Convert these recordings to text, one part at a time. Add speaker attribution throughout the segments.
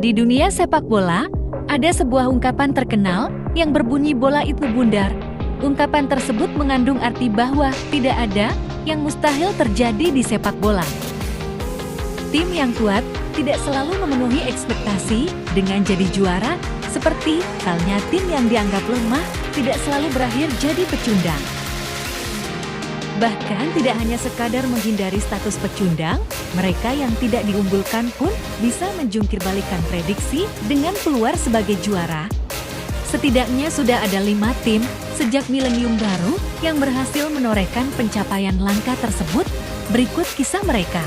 Speaker 1: Di dunia sepak bola, ada sebuah ungkapan terkenal yang berbunyi bola itu bundar. Ungkapan tersebut mengandung arti bahwa tidak ada yang mustahil terjadi di sepak bola. Tim yang kuat tidak selalu memenuhi ekspektasi dengan jadi juara, seperti halnya tim yang dianggap lemah tidak selalu berakhir jadi pecundang. Bahkan tidak hanya sekadar menghindari status pecundang, mereka yang tidak diunggulkan pun bisa menjungkir balikan prediksi dengan keluar sebagai juara. Setidaknya sudah ada 5 tim sejak milenium baru yang berhasil menorehkan pencapaian langka tersebut. Berikut kisah mereka.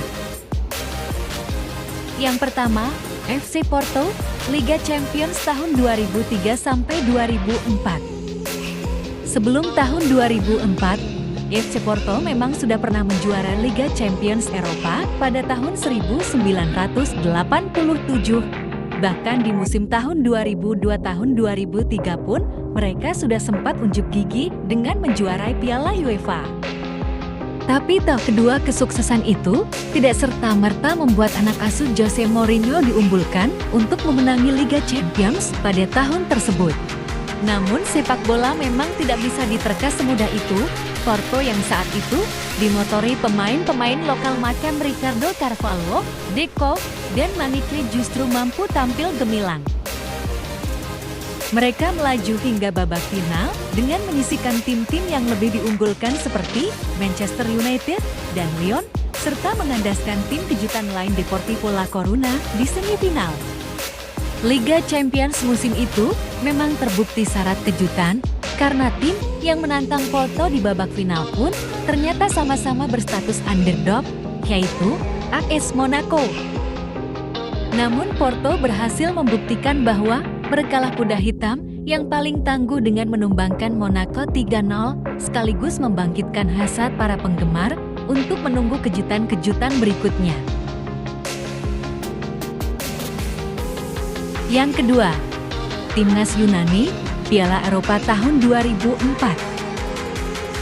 Speaker 1: Yang pertama, FC Porto, Liga Champions tahun 2003-2004. Sebelum tahun 2004, FC Porto memang sudah pernah menjuara Liga Champions Eropa pada tahun 1987. Bahkan di musim tahun 2002-2003 pun, mereka sudah sempat unjuk gigi dengan menjuarai Piala UEFA. Tapi tahap kedua kesuksesan itu tidak serta-merta membuat anak asuh Jose Mourinho diunggulkan untuk memenangi Liga Champions pada tahun tersebut. Namun sepak bola memang tidak bisa diterka semudah itu. Porto yang saat itu dimotori pemain-pemain lokal macam Ricardo Carvalho, Deco, dan Manikli justru mampu tampil gemilang. Mereka melaju hingga babak final dengan menyisihkan tim-tim yang lebih diunggulkan seperti Manchester United dan Lyon, serta mengandaskan tim kejutan lain Deportivo La Coruna di semifinal. Liga Champions musim itu memang terbukti syarat kejutan, karena tim yang menantang Porto di babak final pun ternyata sama-sama berstatus underdog, yaitu AS Monaco. Namun Porto berhasil membuktikan bahwa merekalah kuda hitam yang paling tangguh dengan menumbangkan Monaco 3-0, sekaligus membangkitkan hasrat para penggemar untuk menunggu kejutan-kejutan berikutnya. Yang kedua, Timnas Yunani, Piala Eropa tahun 2004.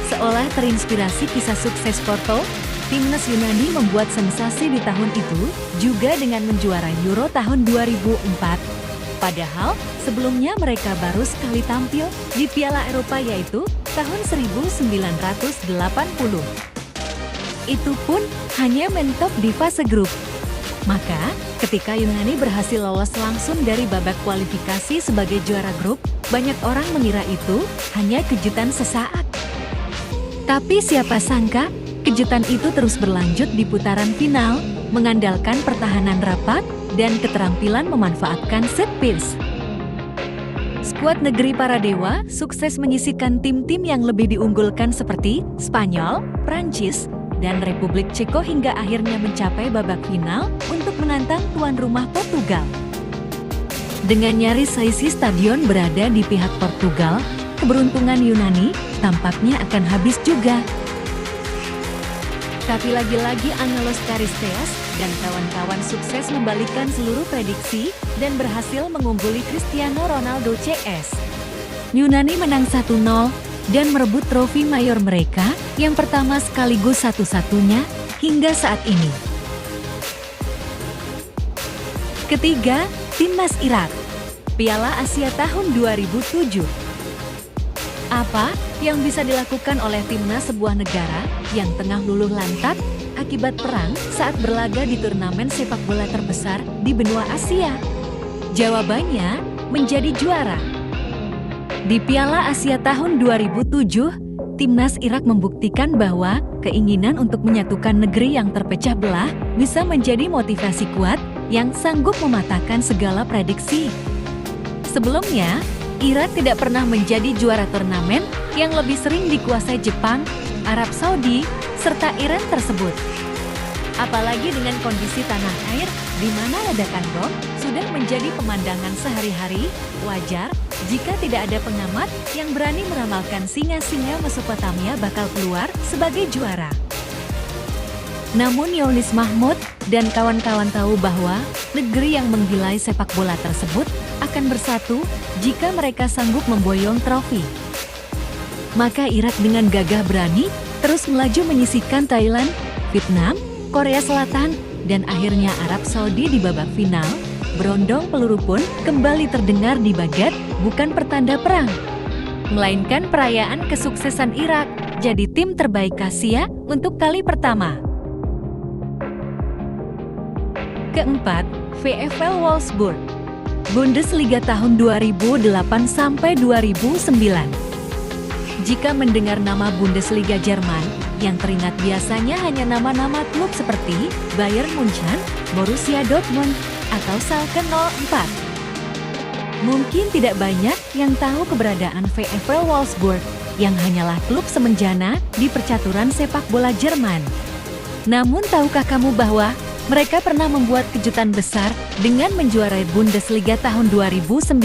Speaker 1: Seolah terinspirasi kisah sukses Porto, Timnas Yunani membuat sensasi di tahun itu juga dengan menjuarai Euro tahun 2004. Padahal sebelumnya mereka baru sekali tampil di Piala Eropa yaitu tahun 1980. Itu pun hanya mentok di fase grup. Maka, ketika Yunani berhasil lolos langsung dari babak kualifikasi sebagai juara grup, banyak orang mengira itu hanya kejutan sesaat. Tapi siapa sangka, kejutan itu terus berlanjut di putaran final, mengandalkan pertahanan rapat dan keterampilan memanfaatkan set piece. Skuad negeri para dewa sukses menyisihkan tim-tim yang lebih diunggulkan seperti Spanyol, Prancis, dan Republik Ceko hingga akhirnya mencapai babak final untuk menantang tuan rumah Portugal. Dengan nyaris seisi stadion berada di pihak Portugal, keberuntungan Yunani tampaknya akan habis juga. Tapi lagi-lagi Angelos Charisteas dan kawan-kawan sukses membalikan seluruh prediksi dan berhasil mengungguli Cristiano Ronaldo CS. Yunani menang 1-0 dan merebut trofi mayor mereka yang pertama sekaligus satu-satunya hingga saat ini. Ketiga, Timnas Irak, Piala Asia tahun 2007. Apa yang bisa dilakukan oleh timnas sebuah negara yang tengah luluh lantak akibat perang saat berlaga di turnamen sepak bola terbesar di benua Asia? Jawabannya, menjadi juara. Di Piala Asia tahun 2007, Timnas Irak membuktikan bahwa keinginan untuk menyatukan negeri yang terpecah belah bisa menjadi motivasi kuat yang sanggup mematahkan segala prediksi. Sebelumnya, Irak tidak pernah menjadi juara turnamen yang lebih sering dikuasai Jepang, Arab Saudi, serta Iran tersebut. Apalagi dengan kondisi tanah air di mana ledakan bom sudah menjadi pemandangan sehari-hari, wajar jika tidak ada pengamat yang berani meramalkan singa-singa Mesopotamia bakal keluar sebagai juara. Namun Younis Mahmud dan kawan-kawan tahu bahwa negeri yang menggilai sepak bola tersebut akan bersatu jika mereka sanggup memboyong trofi. Maka Irak dengan gagah berani terus melaju menyisihkan Thailand, Vietnam, Korea Selatan, dan akhirnya Arab Saudi di babak final, berondong peluru pun kembali terdengar di Baghdad bukan pertanda perang, melainkan perayaan kesuksesan Irak jadi tim terbaik Asia untuk kali pertama. Keempat, VfL Wolfsburg, Bundesliga tahun 2008-2009. Jika mendengar nama Bundesliga Jerman, yang teringat biasanya hanya nama-nama klub seperti Bayern Munchen, Borussia Dortmund, atau Schalke 04. Mungkin tidak banyak yang tahu keberadaan VfL Wolfsburg, yang hanyalah klub semenjana di percaturan sepak bola Jerman. Namun tahukah kamu bahwa mereka pernah membuat kejutan besar dengan menjuarai Bundesliga tahun 2009?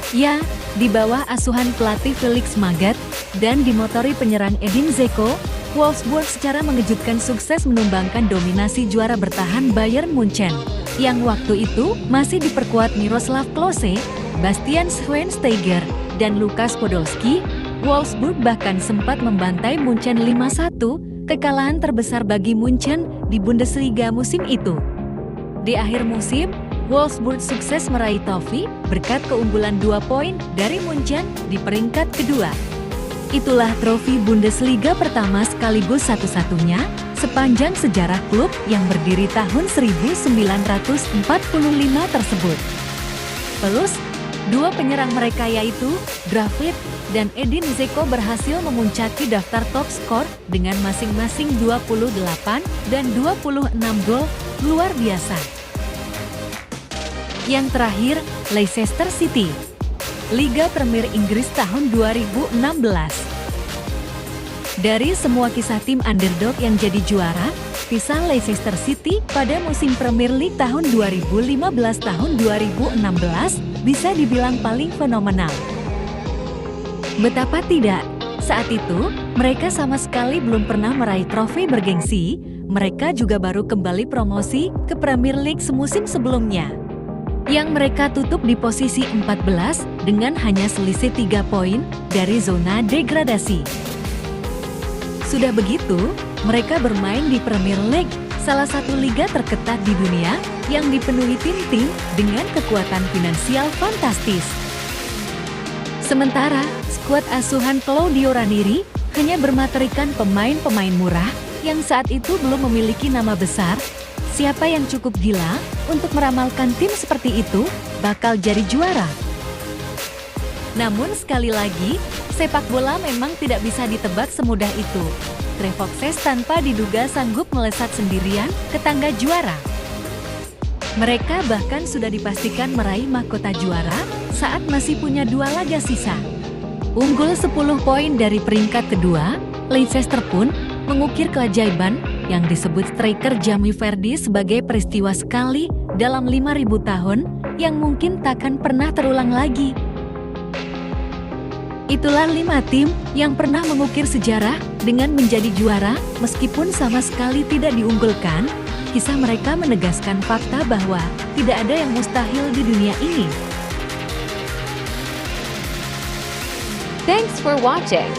Speaker 1: Ya, di bawah asuhan pelatih Felix Magath dan dimotori penyerang Edin Dzeko, Wolfsburg secara mengejutkan sukses menumbangkan dominasi juara bertahan Bayern Munchen, yang waktu itu masih diperkuat Miroslav Klose, Bastian Schweinsteiger, dan Lukas Podolski. Wolfsburg bahkan sempat membantai Munchen 5-1, kekalahan terbesar bagi Munchen di Bundesliga musim itu. Di akhir musim, Wolfsburg sukses meraih trofi berkat keunggulan 2 poin dari Munchen di peringkat kedua. Itulah trofi Bundesliga pertama sekaligus satu-satunya sepanjang sejarah klub yang berdiri tahun 1945 tersebut. Plus, dua penyerang mereka yaitu David dan Edin Dzeko berhasil memuncaki daftar top skor dengan masing-masing 28 dan 26 gol, luar biasa. Yang terakhir, Leicester City, Liga Premier Inggris tahun 2016. Dari semua kisah tim underdog yang jadi juara, kisah Leicester City pada musim Premier League tahun 2015-2016 bisa dibilang paling fenomenal. Betapa tidak, saat itu mereka sama sekali belum pernah meraih trofi bergengsi, mereka juga baru kembali promosi ke Premier League semusim sebelumnya, yang mereka tutup di posisi 14 dengan hanya selisih 3 poin dari zona degradasi. Sudah begitu, mereka bermain di Premier League, salah satu liga terketat di dunia yang dipenuhi tim-tim dengan kekuatan finansial fantastis. Sementara, skuad asuhan Claudio Ranieri hanya bermaterikan pemain-pemain murah yang saat itu belum memiliki nama besar. Siapa yang cukup gila untuk meramalkan tim seperti itu bakal jadi juara? Namun sekali lagi, sepak bola memang tidak bisa ditebak semudah itu. Trevor tanpa diduga sanggup melesat sendirian ke tangga juara. Mereka bahkan sudah dipastikan meraih mahkota juara saat masih punya 2 laga sisa. Unggul 10 poin dari peringkat kedua, Leicester pun mengukir keajaiban yang disebut striker Jamie Vardy sebagai peristiwa sekali dalam 5.000 tahun yang mungkin takkan pernah terulang lagi. Itulah 5 tim yang pernah mengukir sejarah dengan menjadi juara meskipun sama sekali tidak diunggulkan. Kisah mereka menegaskan fakta bahwa tidak ada yang mustahil di dunia ini.
Speaker 2: Thanks for watching.